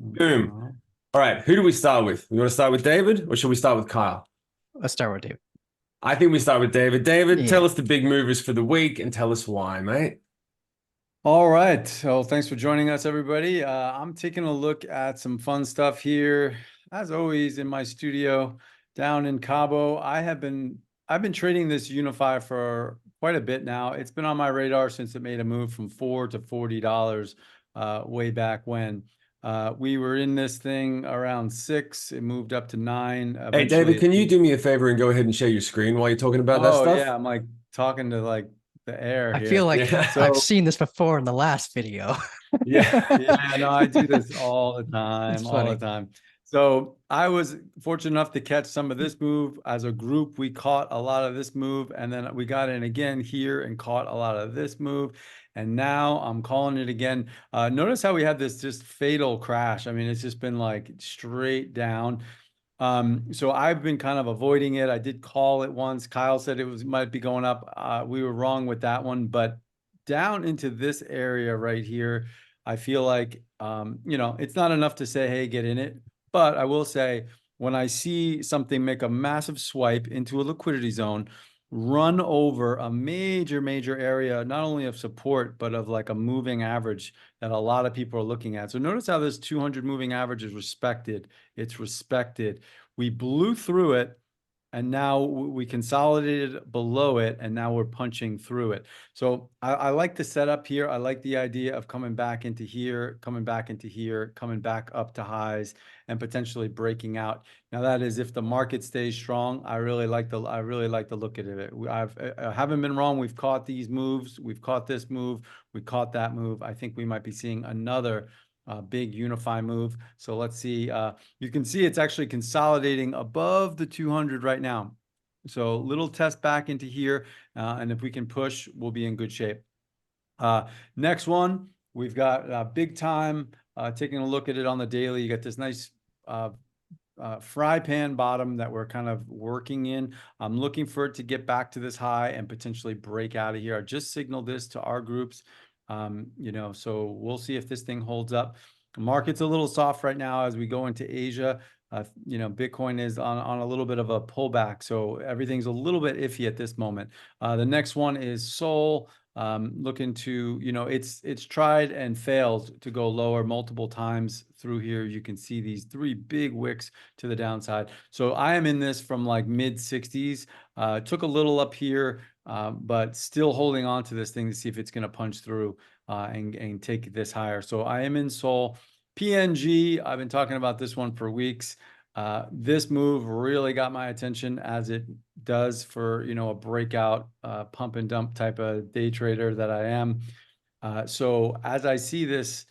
Boom. All right, who do we start with? We want to start with David or should we start with Kyle? Let's start with David. I think we start with David. David, tell Yeah. us the big movers for the week and tell us why, mate. All right. So thanks for joining us, everybody. I'm taking a look at some fun stuff here, as always, in my studio down in Cabo. I've been trading this Unify for quite a bit now. It's been on my radar since it made a move from $4 to $40 way back when. We were in this thing around 6. It moved up to 9. Hey, David, Eventually, can you do me a favor and go ahead and share your screen while you're talking about that oh stuff? yeah, I'm like talking to like the air I feel here. like Yeah. I've So seen this before in the last video. Yeah. yeah, no, I do this all the It's time, all the funny. time. So I was fortunate enough to catch some of this move. As a group, we caught a lot of this move, and then we got in again here and caught a lot of this move. And now I'm calling it again. Notice how we had this just fatal crash. I mean, it's just been like straight down. So I've been kind of avoiding it. I did call it once. Kyle said it was might be going up. We were wrong with that one, but down into this area right here, I feel like it's not enough to say, hey, get in it. But I will say, when I see something make a massive swipe into a liquidity zone, run over a major area, not only of support, but of like a moving average that a lot of people are looking at. So notice how this 200 moving average is respected. It's respected. We blew through it, and now we consolidated below it, and now we're punching through it. So I like the setup here. I like the idea of coming back into here, coming back into here, coming back up to highs, and potentially breaking out. Now that is if the market stays strong. I really like the look at it. I haven't been wrong. We've caught these moves. We've caught this move. We caught that move. I think we might be seeing another big Unify move. So let's see. You can see it's actually consolidating above the 200 right now. So little test back into here. And if we can push, we'll be in good shape. Next one, we've got big time. Taking a look at it on the daily, you got this nice fry pan bottom that we're kind of working in. I'm looking for it to get back to this high and potentially break out of here. I just signaled this to our groups. So we'll see if this thing holds up. The market's a little soft right now as we go into Asia. Bitcoin is on a little bit of a pullback, so everything's a little bit iffy at this moment. The next one is Sol. Looking to, it's tried and failed to go lower multiple times through here. You can see these 3 big wicks to the downside. So I am in this from like mid 60s. Took a little up here, but still holding on to this thing to see if it's going to punch through and take this higher. So I am in Sol. PNG, I've been talking about this one for weeks. This move really got my attention, as it does for, a breakout pump and dump type of day trader that I am. So as I see this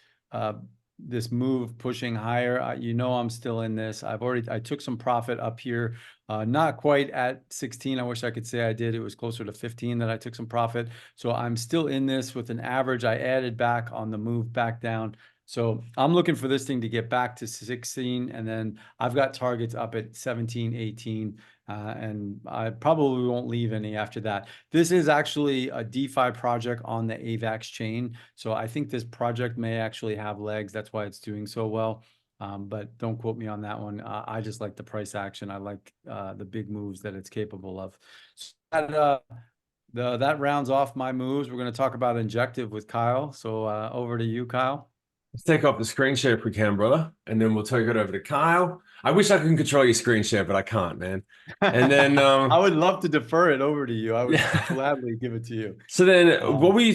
this move pushing higher, I'm still in this. I took some profit up here, not quite at 16. I wish I could say I did. It was closer to 15 that I took some profit. So I'm still in this with an average I added back on the move back down. So I'm looking for this thing to get back to 16, and then I've got targets up at 17, 18, and I probably won't leave any after that. This is actually a DeFi project on the AVAX chain, so I think this project may actually have legs. That's why it's doing so well, but don't quote me on that one. I just like the price action. I like the big moves that it's capable of. So that rounds off my moves. We're going to talk about Injective with Kyle. So over to you, Kyle. Let's take off the screen share if we can, brother. And then we'll take it over to Kyle. I wish I could control your screen share, but I can't, man. And then I would love to defer it over to you. I would yeah. gladly give it to you. So then what were you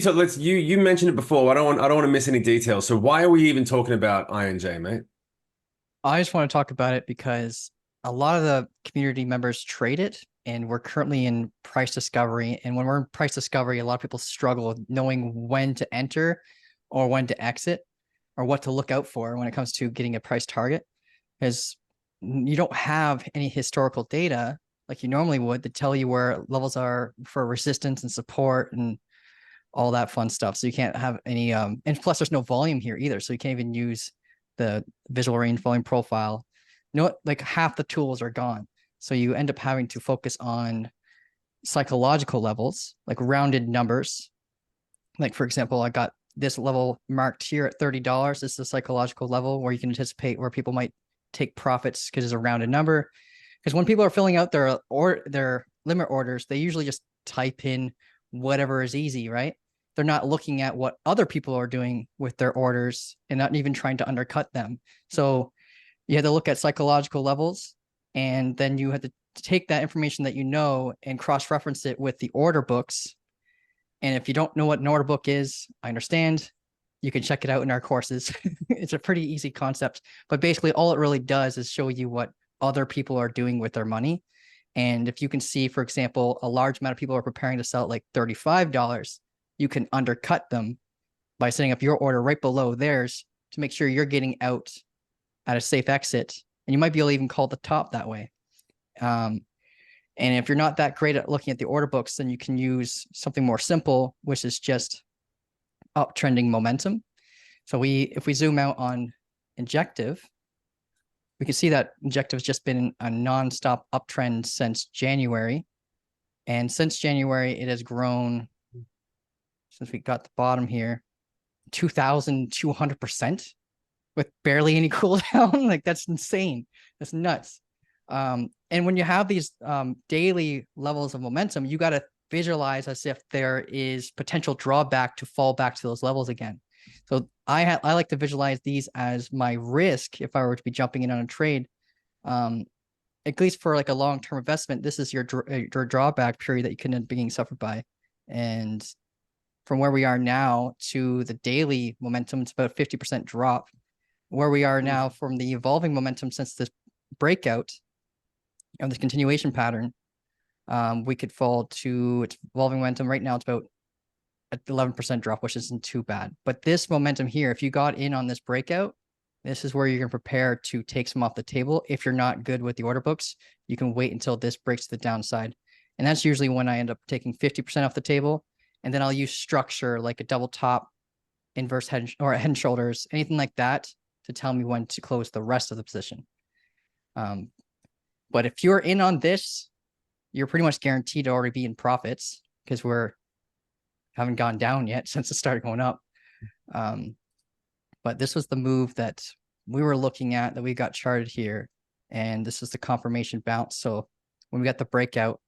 you mentioned it before. I don't want to miss any details. So why are we even talking about INJ, mate? I just want to talk about it because a lot of the community members trade it, and we're currently in price discovery. And when we're in price discovery, a lot of people struggle with knowing when to enter or when to exit, or what to look out for when it comes to getting a price target, because you don't have any historical data like you normally would to tell you where levels are for resistance and support and all that fun stuff. So you can't have any, and plus there's no volume here either. So you can't even use the visual range volume profile. Like half the tools are gone. So you end up having to focus on psychological levels, like rounded numbers. Like for example, I got this level marked here at $30. This is a psychological level where you can anticipate where people might take profits because it's a rounded number. Because when people are filling out their limit orders, they usually just type in whatever is easy, right? They're not looking at what other people are doing with their orders and not even trying to undercut them. So you have to look at psychological levels, and then you have to take that information that you know and cross-reference it with the order books. And if you don't know what an order book is, I understand. You can check it out in our courses. It's a pretty easy concept, but basically all it really does is show you what other people are doing with their money. And if you can see, for example, a large amount of people are preparing to sell at like $35, you can undercut them by setting up your order right below theirs to make sure you're getting out at a safe exit. And you might be able to even call the top that way. And if you're not that great at looking at the order books, then you can use something more simple, which is just uptrending momentum. So if we zoom out on Injective, we can see that Injective has just been a nonstop uptrend since January. And since January, it has grown, since we got the bottom here, 2,200% with barely any cooldown. Like, that's insane. That's nuts. And when you have these daily levels of momentum, you got to visualize as if there is potential drawback to fall back to those levels again. So I like to visualize these as my risk if I were to be jumping in on a trade. At least for like a long-term investment, this is your drawback period that you couldn't be being suffered by. And from where we are now to the daily momentum, it's about a 50% drop. Where we are now from the evolving momentum since this breakout of this continuation pattern, we could fall to its evolving momentum. Right now, it's about an 11% drop, which isn't too bad. But this momentum here, if you got in on this breakout, this is where you're going to prepare to take some off the table. If you're not good with the order books, you can wait until this breaks to the downside. And that's usually when I end up taking 50% off the table. And then I'll use structure like a double top, inverse head or head and shoulders, anything like that to tell me when to close the rest of the position. But if you're in on this, you're pretty much guaranteed to already be in profits because haven't gone down yet since it started going up. But this was the move that we were looking at that we got charted here. And this is the confirmation bounce. So when we got the breakout,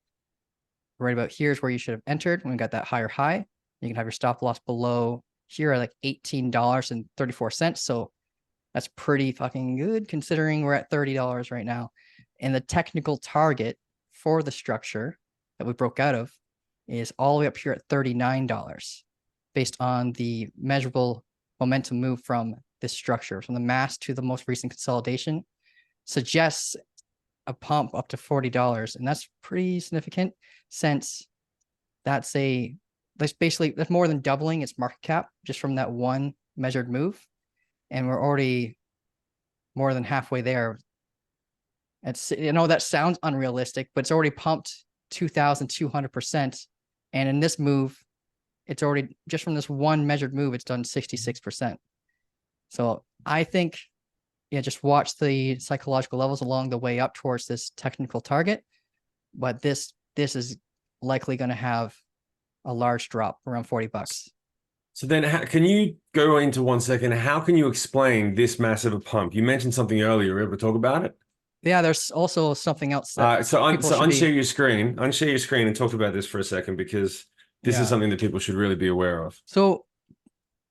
right about here is where you should have entered. When we got that higher high, you can have your stop loss below here at like $18.34. So that's pretty fucking good considering we're at $30 right now. And the technical target for the structure that we broke out of is all the way up here at $39 based on the measurable momentum move from this structure, from the mass to the most recent consolidation, suggests a pump up to $40. And that's pretty significant since that's more than doubling its market cap just from that one measured move. And we're already more than halfway there. That sounds unrealistic, but it's already pumped 2,200%. And in this move, it's already, just from this one measured move, it's done 66%. So I think, just watch the psychological levels along the way up towards this technical target. But this is likely going to have a large drop around $40. So then can you go into 1 second? How can you explain this massive a pump? You mentioned something earlier. Were you able to talk about it? Yeah, there's also something else. That unshare your screen. Unshare your screen and talk about this for a second, because this is something that people should really be aware of. So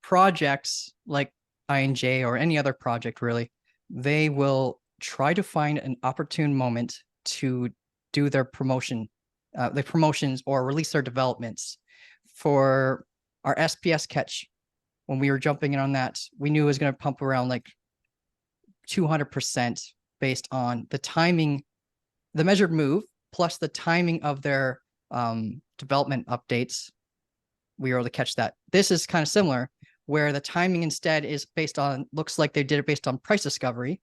projects like INJ or any other project, really, they will try to find an opportune moment to do their promotions or release their developments. For our SPS catch, when we were jumping in on that, we knew it was going to pump around like 200% based on the timing, the measured move, plus the timing of their development updates. We were able to catch that. This is kind of similar, where the timing instead is based on, looks like they did it based on price discovery.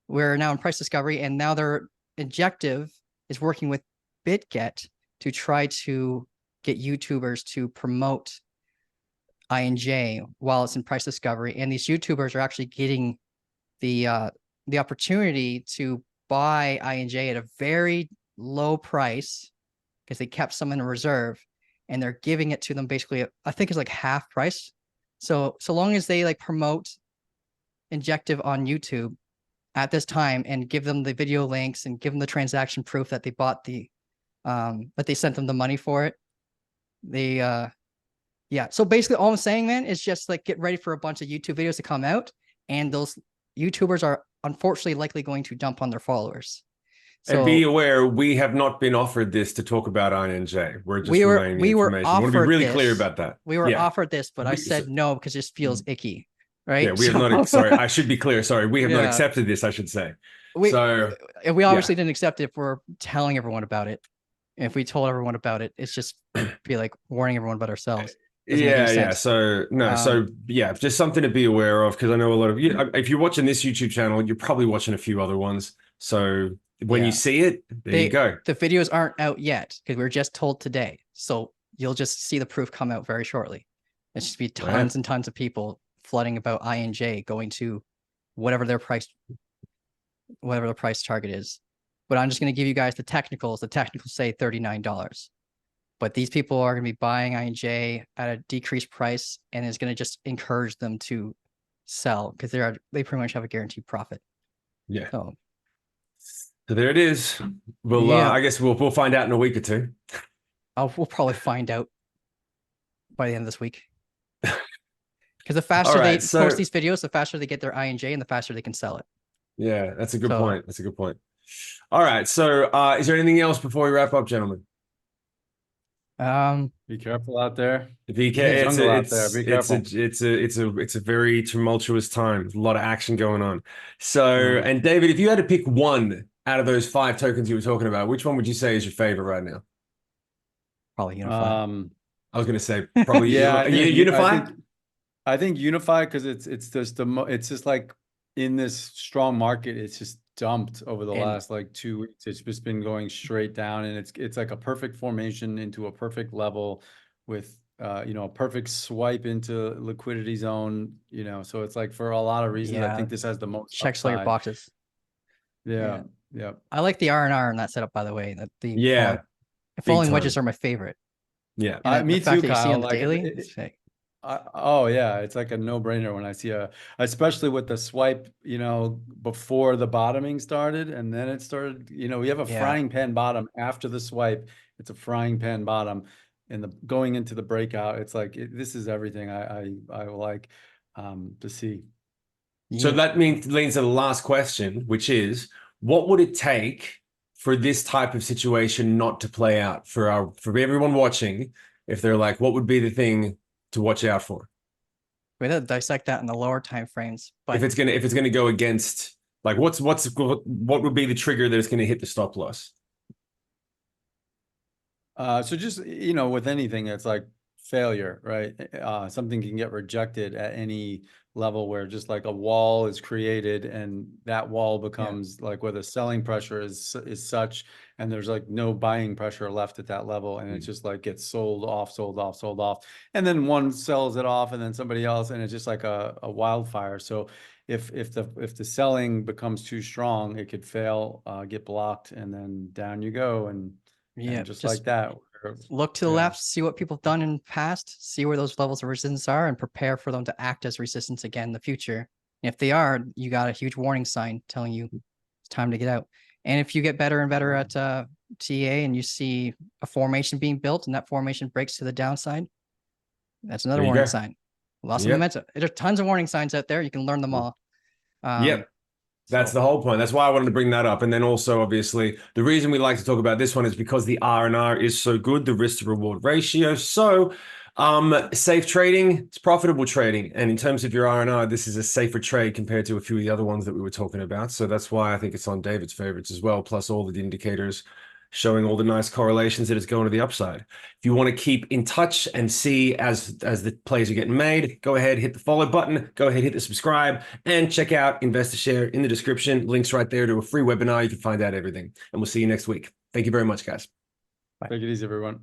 We're now in price discovery, and now their Injective is working with BitGet to try to get YouTubers to promote INJ while it's in price discovery. And these YouTubers are actually getting the opportunity to buy INJ at a very low price because they kept some in reserve, and they're giving it to them basically, I think it's like half price. So long as they like promote Injective on YouTube at this time and give them the video links and give them the transaction proof that they bought that they sent them the money for it. They yeah. So basically all I'm saying, man, is just like get ready for a bunch of YouTube videos to come out, and those YouTubers are unfortunately likely going to dump on their followers. And be So aware, we have not been offered this to talk about INJ. We're just we relaying the were information. I want to be offered really this. clear about that. We were Yeah. offered this, but I said no because it just feels icky. Right. Yeah, we have not, sorry, I should be clear. Sorry, we have not Yeah. accepted this, I should say. We obviously didn't accept it for telling everyone about it. If we told everyone about it, it's just be like warning everyone about ourselves. Doesn't make any Yeah, yeah. sense. So no, so yeah, just something to be aware of, because I know a lot of you. If you're watching this YouTube channel, you're probably watching a few other ones. So when you Yeah. see it, there you go. The videos aren't out yet because we were just told today. So you'll just see the proof come out very shortly. It's just be tons and tons of people flooding about INJ going to whatever their price target is. But I'm just going to give you guys the technicals. The technicals say $39. But these people are going to be buying INJ at a decreased price, and it's going to just encourage them to sell because they pretty much have a guaranteed profit. Yeah. So there it is. We'll I guess we'll find out in a week or two. We'll probably find out by the end of this week. Because the faster they post these videos, the faster they get their INJ and the faster they can sell it. Yeah, that's a good point. That's a good point. All right. So is there anything else before we wrap up, gentlemen? Be careful out there. Be careful out there. Be careful. It's a very tumultuous time. There's a lot of action going on. So, and David, if you had to pick one out of those 5 tokens you were talking about, which one would you say is your favorite right now? Probably Unify. I was going to say probably Unify. I think Unify, because it's just like in this strong market, it's just dumped over the last like 2 weeks. It's just been going straight down, and it's like a perfect formation into a perfect level with a perfect swipe into liquidity zone. So it's like for a lot of reasons, I think this has the most checks all your boxes. Yeah. I like the R&R in that setup, by the way. Falling wedges are my favorite. Yeah, me too, Kyle. Like daily. Oh yeah, it's like a no-brainer when I see especially with the swipe, before the bottoming started, and then it started, we have a frying pan bottom after the swipe. It's a frying pan bottom, and going into the breakout, it's like this is everything I like to see. So that leads to the last question, which is, what would it take for this type of situation not to play out for everyone watching? If they're like, what would be the thing to watch out for? We have to dissect that in the lower time frames. But if it's gonna go against, like, what would be the trigger that it's gonna hit the stop loss? So just with anything, it's like failure, right? Something can get rejected at any level where just like a wall is created, and that wall becomes like where the selling pressure is such, and there's like no buying pressure left at that level, and it just like gets sold off, and then one sells it off, and then somebody else, and it's just like a wildfire. So if the selling becomes too strong, it could fail, get blocked, and then down you go, and just like that. Look to the left, see what people have done in the past, see where those levels of resistance are, and prepare for them to act as resistance again in the future. And if they are, you got a huge warning sign telling you it's time to get out. And if you get better and better at TA and you see a formation being built and that formation breaks to the downside, that's another warning sign. Lots of momentum. There's tons of warning signs out there. You can learn them all. That's the whole point. That's why I wanted to bring that up. And then also, obviously, the reason we like to talk about this one is because the R&R is so good, the risk to reward ratio. So safe trading, it's profitable trading. And in terms of your R&R, this is a safer trade compared to a few of the other ones that we were talking about. So that's why I think it's on David's favorites as well, plus all the indicators showing all the nice correlations that it's going to the upside. If you want to keep in touch and see as the plays are getting made, go ahead, hit the follow button, go ahead, hit the subscribe, and check out InvestiShare in the description. Links right there to a free webinar. You can find out everything. And we'll see you next week. Thank you very much, guys. Bye. Take it easy, everyone.